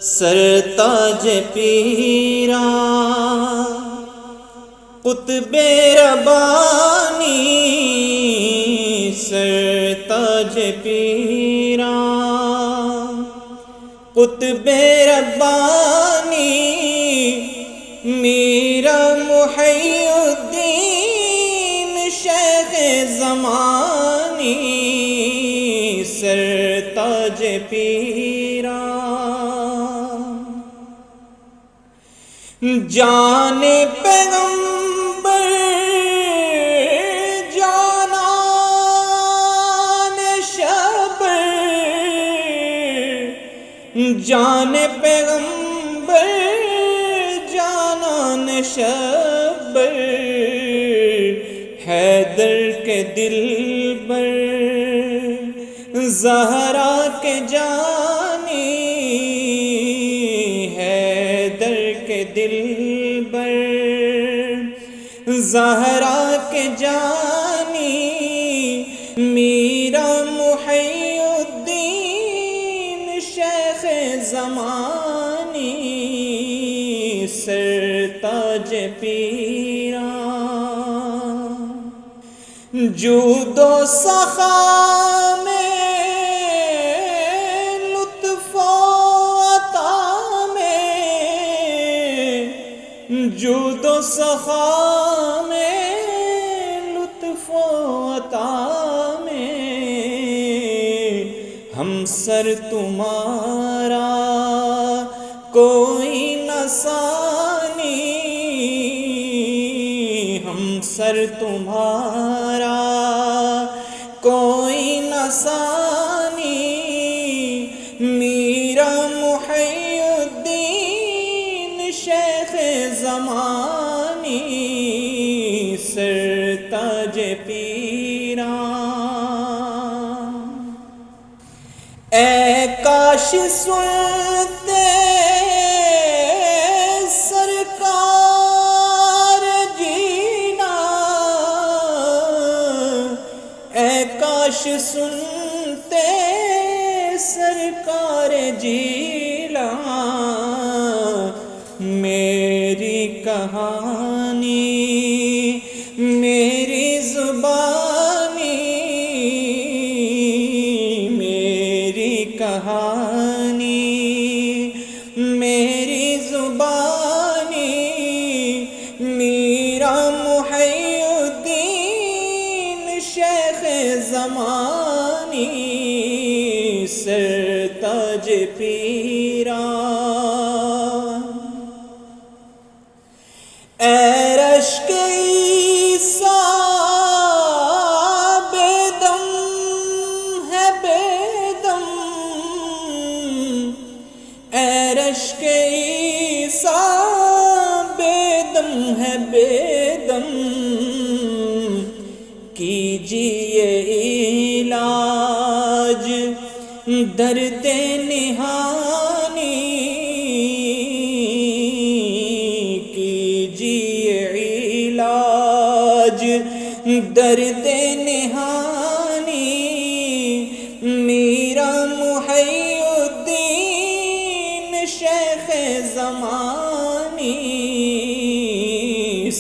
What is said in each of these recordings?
سرتاج پیراں قطب ربانی، سرتاج پیراں قطب ربانی، میرا محی الدین شیخ زمانی، سرتاج پیراں جان پیغمبر جانان شبر، جان پیغمبر جانان شبر، حیدر کے دل بر زہرا کے جانی، حیدر کے دل بر زہرا کے جانی، میرا محی الدین شیخ زمانی، سرتاج پیراں جود و سخا میں لطف و عطا میں، جود و سخا میں لطف و عطا میں، ہمسر تمہارا کوئی نہ ثانی، ہمسر تمہارا کوئی نہ ثانی، میرا محی الدین شیخ زمانی، سرتاج پیراں اے کاش سنتے سرکار جینا، اے کاش سنتے سرکار جینا، میری کہانی میری زبانی، میری کہانی میری زبانی، میرا محی الدین شیخ زمانی، سرتاج پیراں اے رشک عیسیٰ بے دم ہے بے دم، اے رشک عیسیٰ بے دم ہے بے دم، کیجیے علاج درد نہانی، کیجیے علاج درد نہانی، میرا محی الدین شیخ زمانی،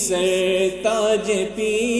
سرتاج پیراں